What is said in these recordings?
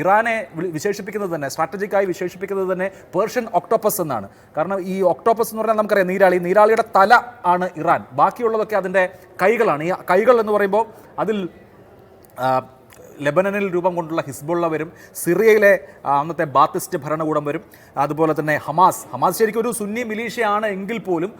ഇറാനെ വിശേഷിപ്പിക്കുന്നത് തന്നെ സ്ട്രാറ്റജിക്കായി വിശേഷിപ്പിക്കുന്നത് തന്നെ പേർഷ്യൻ ഒക്ടോപ്പസ് എന്നാണ്. കാരണം ഈ ഒക്ടോപ്പസ് എന്ന് പറഞ്ഞാൽ നമുക്കറിയാം നീരാളിയുടെ തല ആണ് ഇറാൻ, ബാക്കിയുള്ളതൊക്കെ അതിൻ്റെ കൈകളാണ്. ഈ കൈകൾ എന്ന് പറയുമ്പോൾ അതിൽ ലെബനനിൽ രൂപം കൊണ്ടുള്ള ഹിസ്ബുള്ള വരും, സിറിയയിലെ അന്നത്തെ ബാത്തിസ്റ്റ് ഭരണകൂടം വരും, അതുപോലെ തന്നെ ഹമാസ് ശരിക്കും ഒരു സുന്നി മിലീഷ്യയാണ് എങ്കിൽ പോലും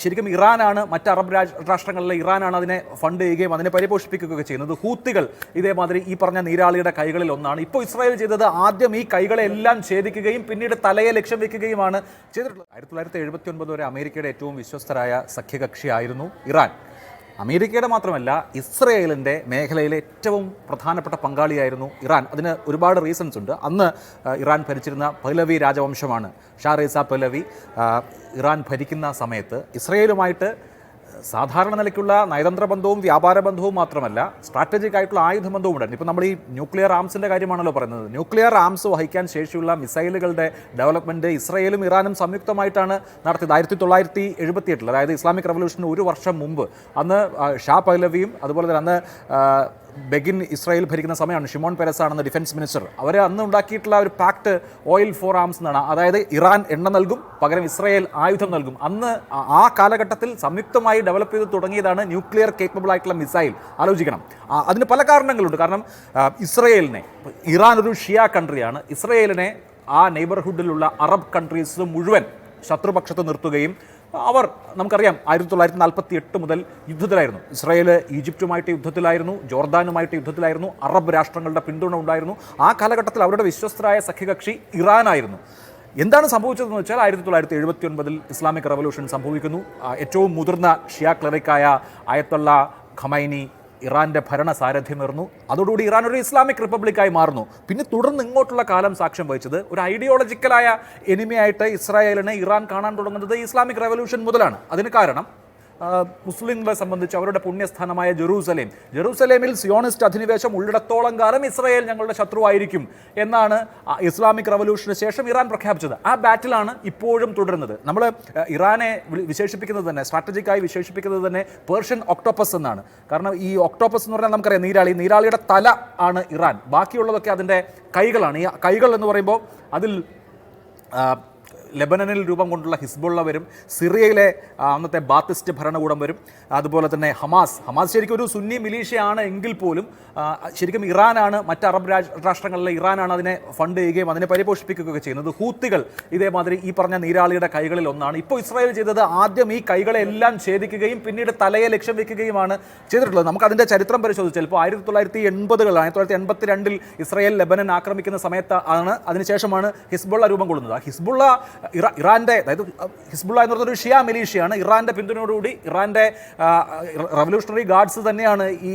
ശരിക്കും ഇറാനാണ്, മറ്റ് അറബ് രാഷ്ട്രങ്ങളിലെ ഇറാനാണ് അതിനെ ഫണ്ട് ചെയ്യുകയും അതിനെ പരിപോഷിപ്പിക്കുകയൊക്കെ ചെയ്യുന്നത്. ഹൂത്തികൾ ഇതേമാതിരി ഈ പറഞ്ഞ നീരാളിയുടെ കൈകളിൽ ഒന്നാണ്. ഇപ്പോൾ ഇസ്രായേൽ ചെയ്തത് ആദ്യം ഈ കൈകളെ എല്ലാം ഛേദിക്കുകയും പിന്നീട് തലയെ ലക്ഷ്യം വെക്കുകയുമാണ് ചെയ്തിട്ടുള്ളത്. 1979 വരെ അമേരിക്കയുടെ ഏറ്റവും വിശ്വസ്തരായ സഖ്യകക്ഷിയായിരുന്നു ഇറാൻ. അമേരിക്കയുടെ മാത്രമല്ല ഇസ്രയേലിൻ്റെ മേഖലയിലെ ഏറ്റവും പ്രധാനപ്പെട്ട പങ്കാളിയായിരുന്നു ഇറാൻ. അതിന് ഒരുപാട് റീസൺസ് ഉണ്ട്. അന്ന് ഇറാൻ ഭരിച്ചിരുന്ന പഹ്ലവി രാജവംശമാണ്. ഷാ റീസ പഹ്ലവി ഇറാൻ ഭരിക്കുന്ന സമയത്ത് ഇസ്രയേലുമായിട്ട് സാധാരണ നിലയ്ക്കുള്ള നയതന്ത്ര ബന്ധവും വ്യാപാര ബന്ധവും മാത്രമല്ല സ്ട്രാറ്റജിക് ആയിട്ടുള്ള ആയുധബന്ധവും ഉണ്ടായിരുന്നു. ഇപ്പോൾ നമ്മൾ ഈ ന്യൂക്ലിയർ ആംസിൻ്റെ കാര്യമാണല്ലോ പറയുന്നത്. ന്യൂക്ലിയർ ആംസ് വഹിക്കാൻ ശേഷിയുള്ള മിസൈലുകളുടെ ഡെവലപ്മെൻറ്റ് ഇസ്രയേലും ഇറാനും സംയുക്തമായിട്ടാണ് നടത്തിയത്. 1978 അതായത് ഇസ്ലാമിക് റവല്യൂഷന് ഒരു വർഷം മുമ്പ് അന്ന് ഷാ പഹ്ലവിയും അതുപോലെ തന്നെ അന്ന് ബെഗിൻ ഇസ്രായേൽ ഭരിക്കുന്ന സമയമാണ്. ഷിമോൺ പെരസാണെന്ന് ഡിഫൻസ് മിനിസ്റ്റർ. അവർ അന്ന് ഉണ്ടാക്കിയിട്ടുള്ള ഒരു പാക്ട് ഓയിൽ ഫോർ ആംസ് എന്നാണ്. അതായത് ഇറാൻ എണ്ണ നൽകും, പകരം ഇസ്രായേൽ ആയുധം നൽകും. അന്ന് ആ കാലഘട്ടത്തിൽ സംയുക്തമായി ഡെവലപ്പ് ചെയ്ത് തുടങ്ങിയതാണ് ന്യൂക്ലിയർ കേപ്പബിൾ ആയിട്ടുള്ള മിസൈൽ. ആലോചിക്കണം, അതിന് പല കാരണങ്ങളുണ്ട്. കാരണം ഇസ്രായേലിനെ, ഇറാൻ ഒരു ഷിയ കൺട്രിയാണ്, ഇസ്രായേലിനെ ആ നെയ്ബർഹുഡിലുള്ള അറബ് കൺട്രീസ് മുഴുവൻ ശത്രുപക്ഷത്ത് നിർത്തുകയും അവർ നമുക്കറിയാം 1948 മുതൽ യുദ്ധത്തിലായിരുന്നു. ഇസ്രായേൽ ഈജിപ്തുമായിട്ട് യുദ്ധത്തിലായിരുന്നു, ജോർദാനുമായിട്ട് യുദ്ധത്തിലായിരുന്നു, അറബ് രാഷ്ട്രങ്ങളുടെ പിന്തുണ ഉണ്ടായിരുന്നു. ആ കാലഘട്ടത്തിൽ അവരുടെ വിശ്വസ്തരായ സഖ്യകക്ഷി ഇറാനായിരുന്നു. എന്താണ് സംഭവിച്ചതെന്ന് വെച്ചാൽ 1979 ഇസ്ലാമിക് റവല്യൂഷൻ സംഭവിക്കുന്നു. ഏറ്റവും മുതിർന്ന ഷിയ ക്ലറിക്കായ ആയത്തുള്ള ഖമൈനി ഇറാൻ്റെ ഭരണ സാരഥ്യമേറുന്നു. അതോടുകൂടി ഇറാൻ ഒരു ഇസ്ലാമിക് റിപ്പബ്ലിക്കായി മാറുന്നു. പിന്നെ തുടർന്ന് ഇങ്ങോട്ടുള്ള കാലം സാക്ഷ്യം വഹിച്ചത് ഒരു ഐഡിയോളജിക്കലായ എനിമിയായിട്ട് ഇസ്രായേലിനെ ഇറാൻ കാണാൻ തുടങ്ങുന്നത് ഇസ്ലാമിക് റവല്യൂഷൻ മുതലാണ്. അതിന് കാരണം മുസ്ലിങ്ങളെ സംബന്ധിച്ച് അവരുടെ പുണ്യസ്ഥാനമായ ജെറൂസലേമിൽ സിയോണിസ്റ്റ് അധിനിവേശം ഉള്ളിടത്തോളം കാലം ഇസ്രായേൽ ഞങ്ങളുടെ ശത്രുവായിരിക്കും എന്നാണ് ഇസ്ലാമിക് റവല്യൂഷന് ശേഷം ഇറാൻ പ്രഖ്യാപിച്ചത്. ആ ബാറ്റിലാണ് ഇപ്പോഴും തുടരുന്നത്. നമ്മൾ ഇറാനെ വിശേഷിപ്പിക്കുന്നത് തന്നെ സ്ട്രാറ്റജിക്കായി വിശേഷിപ്പിക്കുന്നത് തന്നെ പേർഷ്യൻ ഒക്ടോപ്പസ് എന്നാണ്. കാരണം ഈ ഒക്ടോപ്പസ് എന്ന് പറഞ്ഞാൽ നമുക്കറിയാം നീരാളിയുടെ തല ആണ് ഇറാൻ, ബാക്കിയുള്ളതൊക്കെ അതിൻ്റെ കൈകളാണ്. ഈ കൈകൾ എന്ന് പറയുമ്പോൾ അതിൽ ലെബനനിൽ രൂപം കൊണ്ടുള്ള ഹിസ്ബുള്ള വരും, സിറിയയിലെ അന്നത്തെ ബാത്തിസ്റ്റ് ഭരണകൂടം വരും, അതുപോലെ തന്നെ ഹമാസ് ശരിക്കും ഒരു സുന്നി മിലീഷ്യയാണ് എങ്കിൽ പോലും ശരിക്കും ഇറാനാണ്, മറ്റ് അറബ് രാഷ്ട്രങ്ങളിലെ ഇറാനാണ് അതിനെ ഫണ്ട് ചെയ്യുകയും അതിനെ പരിപോഷിപ്പിക്കുകയൊക്കെ ചെയ്യുന്നത്. ഹൂത്തികൾ ഇതേമാതിരി ഈ പറഞ്ഞ നീരാളിയുടെ കൈകളിൽ ഒന്നാണ്. ഇപ്പോൾ ഇസ്രായേൽ ചെയ്തത് ആദ്യം ഈ കൈകളെ എല്ലാം ഛേദിക്കുകയും പിന്നീട് തലയെ ലക്ഷ്യം വെക്കുകയുമാണ് ചെയ്തിട്ടുള്ളത്. നമുക്ക് അതിൻ്റെ ചരിത്രം പരിശോധിച്ചാൽ ഇപ്പോൾ 1982 ഇസ്രായേൽ ലെബനൻ ആക്രമിക്കുന്ന സമയത്ത് ആണ്, അതിനുശേഷമാണ് ഹിസ്ബുള്ള രൂപം കൊള്ളുന്നത്. ആ ഹിസ്ബുള്ള ഇറാൻ്റെ, അതായത് ഹിസ്ബുള്ള എന്ന് പറയുന്നത് ഒരു ഷിയ മിലീഷ്യയാണ്. ഇറാൻ്റെ പിന്തുണയോടുകൂടി ഇറാൻ്റെ റവല്യൂഷണറി ഗാർഡ്സ് തന്നെയാണ് ഈ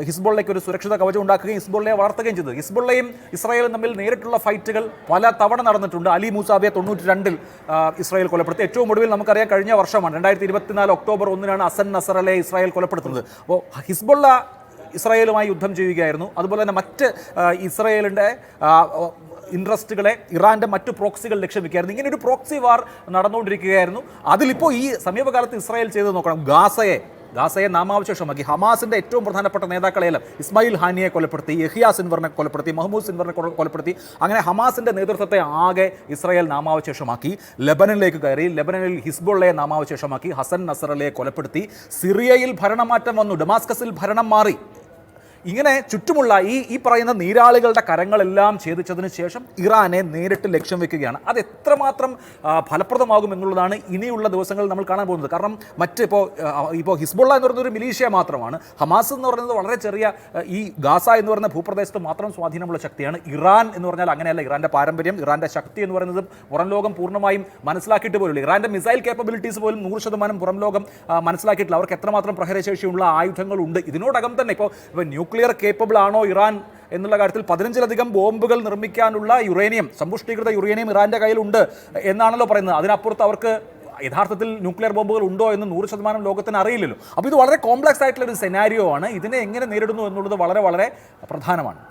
ഹിസ്ബുള്ളയ്ക്ക് ഒരു സുരക്ഷിത കവചം ഉണ്ടാക്കുകയും ഹിസ്ബുള്ളയെ വളർത്തുകയും ചെയ്തത്. ഹിസ്ബുള്ളയും ഇസ്രായേലും തമ്മിൽ നേരിട്ടുള്ള ഫൈറ്റുകൾ പല തവണ നടന്നിട്ടുണ്ട്. അലി മൂസാബിയെ 92 ഇസ്രായേൽ കൊലപ്പെടുത്തി. ഏറ്റവും ഒടുവിൽ നമുക്കറിയാം കഴിഞ്ഞ വർഷമാണ് 2024 ഒക്ടോബർ 1 ഹസൻ നസറലെ ഇസ്രായേൽ കൊലപ്പെടുത്തുന്നത്. അപ്പോൾ ഹിസ്ബുള്ള ഇസ്രായേലുമായി യുദ്ധം ചെയ്യുകയായിരുന്നു. അതുപോലെ തന്നെ മറ്റ് ഇസ്രായേലിൻ്റെ ഇൻട്രസ്റ്റുകളെ ഇറാൻ്റെ മറ്റു പ്രോക്സികൾ ലക്ഷ്യം വെക്കുകയായിരുന്നു. ഇങ്ങനെ ഒരു പ്രോക്സി വാർ നടന്നുകൊണ്ടിരിക്കുകയായിരുന്നു. അതിലിപ്പോൾ ഈ സമീപകാലത്ത് ഇസ്രായേൽ ചെയ്ത് നോക്കണം, ഗാസയെ നാമാവശേഷമാക്കി. ഹമാസിൻ്റെ ഏറ്റവും പ്രധാനപ്പെട്ട നേതാക്കളെല്ലാം ഇസ്മായിൽ ഹാനിയെ കൊലപ്പെടുത്തി, യഹിയ സിൻവറിനെ കൊലപ്പെടുത്തി, മഹ്മൂദ് സിൻവറിനെ കൊലപ്പെടുത്തി. അങ്ങനെ ഹമാസിൻ്റെ നേതൃത്വത്തെ ആകെ ഇസ്രായേൽ നാമാവശേഷമാക്കി. ലെബനനിലേക്ക് കയറി, ലെബനനിൽ ഹിസ്ബുള്ളയെ നാമാവശേഷമാക്കി, ഹസൻ നസറലയെ കൊലപ്പെടുത്തി. സിറിയയിൽ ഭരണമാറ്റം വന്നു, ഡമാസ്കസിൽ ഭരണം മാറി. ഇങ്ങനെ ചുറ്റുമുള്ള ഈ പറയുന്ന നീരാളികളുടെ കരങ്ങളെല്ലാം ഛേദിച്ചതിന് ശേഷം ഇറാനെ നേരിട്ട് ലക്ഷ്യം വെക്കുകയാണ്. അത് എത്രമാത്രം ഫലപ്രദമാകും എന്നുള്ളതാണ് ഇനിയുള്ള ദിവസങ്ങളിൽ നമ്മൾ കാണാൻ പോകുന്നത്. കാരണം ഇപ്പോൾ ഹിസ്ബുള്ള എന്ന് പറയുന്നത് ഒരു മിലീഷ്യ മാത്രമാണ്. ഹമാസ് എന്ന് പറയുന്നത് വളരെ ചെറിയ ഈ ഗാസ എന്ന് പറയുന്ന ഭൂപ്രദേശത്ത് മാത്രം സ്വാധീനമുള്ള ശക്തിയാണ്. ഇറാൻ എന്ന് പറഞ്ഞാൽ അങ്ങനെയല്ല. ഇറാൻ്റെ പാരമ്പര്യം, ഇറാൻ്റെ ശക്തി എന്ന് പറയുന്നത് പുറം ലോകം പൂർണ്ണമായും മനസ്സിലാക്കിയിട്ട് പോലും ഇറാൻ്റെ മിസൈൽ കേപ്പബിലിറ്റീസ് പോലും 100% പുറം ലോകം മനസ്സിലാക്കിയിട്ടില്ല. അവർക്ക് എത്രമാത്രം പ്രഹരശേഷിയുള്ള ആയുധങ്ങളുണ്ട്. ഇതിനോടകം തന്നെ ഇപ്പോൾ ന്യൂക്ലിയർ കേപ്പബിൾ ആണോ ഇറാൻ എന്നുള്ള കാര്യത്തിൽ 15ലധികം ബോംബുകൾ നിർമ്മിക്കാനുള്ള സമ്പുഷ്ടീകൃത യുറേനിയം ഇറാൻ്റെ കയ്യിലുണ്ട് എന്നാണല്ലോ പറയുന്നത്. അതിനപ്പുറത്ത് അവർക്ക് യഥാർത്ഥത്തിൽ ന്യൂക്ലിയർ ബോംബുകൾ ഉണ്ടോ എന്ന് 100% ലോകത്തിന് അറിയില്ലല്ലോ. അപ്പോൾ ഇത് വളരെ കോംപ്ലക്സ് ആയിട്ടുള്ള ഒരു സെനാരിയോ ആണ്. ഇതിനെ എങ്ങനെ നേരിടുന്നു എന്നുള്ളത് വളരെ വളരെ പ്രധാനമാണ്.